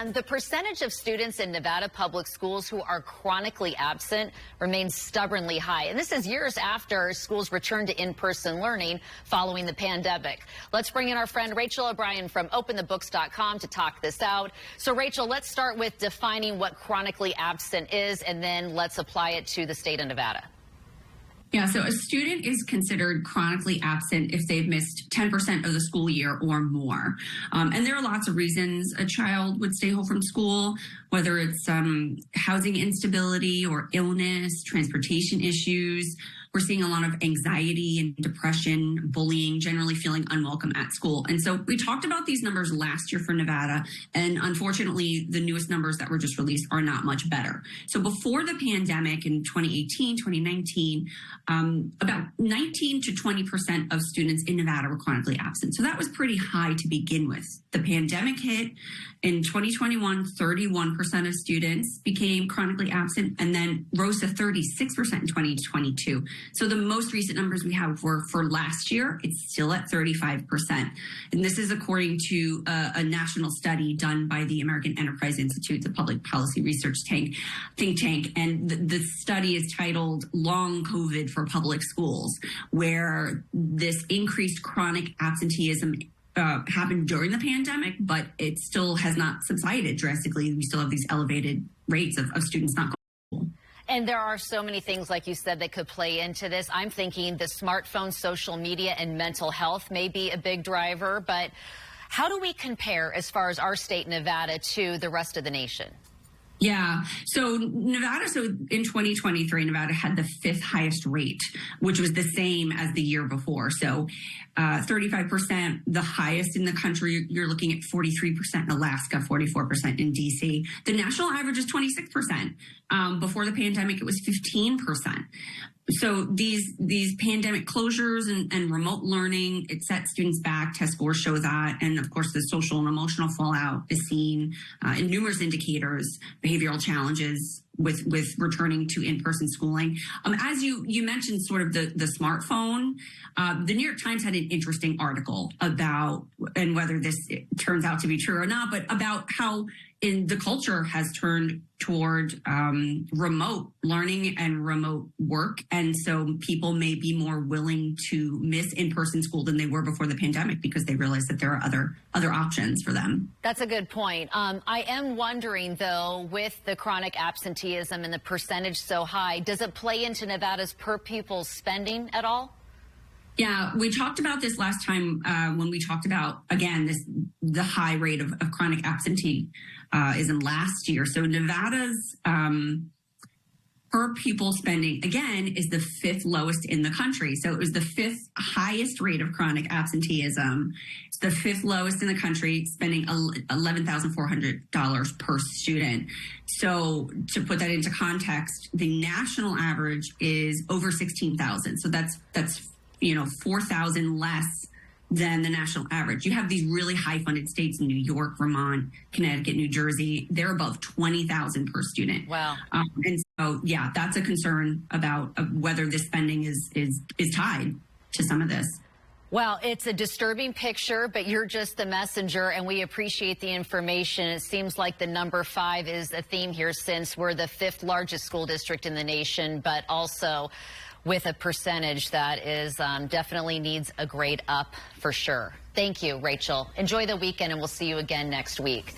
And the percentage of students in Nevada public schools who are chronically absent remains stubbornly high. And this is years after schools returned to in-person learning following the pandemic. Let's bring in our friend Rachel O'Brien from openthebooks.com to talk this out. So, Rachel, let's start with defining what chronically absent is, and then let's apply it to the state of Nevada. Yeah, so a student is considered chronically absent if they've missed 10% of the school year or more. And there are lots of reasons a child would stay home from school, whether it's housing instability or illness, transportation issues. We're seeing a lot of anxiety and depression, bullying, generally feeling unwelcome at school. And so we talked about these numbers last year for Nevada, and unfortunately, the newest numbers that were just released are not much better. So before the pandemic in 2018, 2019, about 19 to 20% of students in Nevada were chronically absent. So that was pretty high to begin with. The pandemic hit in 2021, 31% of students became chronically absent, and then rose to 36% in 2022. So the most recent numbers we have were for last year. It's still at 35%. And this is according to a national study done by the American Enterprise Institute, the public policy research think tank. And the study is titled Long COVID for Public Schools, where this increased chronic absenteeism happened during the pandemic, but it still has not subsided drastically. We still have these elevated rates of students not going to school. And there are so many things, like you said, that could play into this. I'm thinking the smartphone, social media, and mental health may be a big driver. But how do we compare as far as our state, Nevada, to the rest of the nation? Yeah. So Nevada, in 2023, Nevada had the 5th highest rate, which was the same as the year before. So 35%, the highest in the country. You're looking at 43% in Alaska, 44% in DC. The national average is 26%. Before the pandemic, it was 15%. So these pandemic closures and remote learning, it sets students back. Test scores show that. And of course, the social and emotional fallout is seen in numerous indicators, behavioral challenges with returning to in-person schooling. As you mentioned, sort of the smartphone, the New York Times had an interesting article about, and whether this turns out to be true or not, but about how the culture has turned toward remote learning and remote work. And so people may be more willing to miss in-person school than they were before the pandemic because they realize that there are other options for them. That's a good point. I am wondering, though, with the chronic absenteeism and the percentage so high, does it play into Nevada's per pupil spending at all? Yeah, we talked about this last time when we talked about, again, the high rate of chronic absenteeism last year. So Nevada's per pupil spending, again, is the 5th lowest in the country. So it was the 5th highest rate of chronic absenteeism. It's the 5th lowest in the country, spending $11,400 per student. So to put that into context, the national average is over $16,000. So that's 4,000 less than the national average. You have these really high funded states in New York, Vermont, Connecticut, New Jersey. They're above 20,000 per student. Wow. And so, yeah, that's a concern about whether this spending is tied to some of this. Well, it's a disturbing picture, but you're just the messenger, and we appreciate the information. It seems like the number 5 is a theme here, since we're the 5th largest school district in the nation, but also with a percentage that is definitely needs a grade up for sure. Thank you, Rachel. Enjoy the weekend, and we'll see you again next week.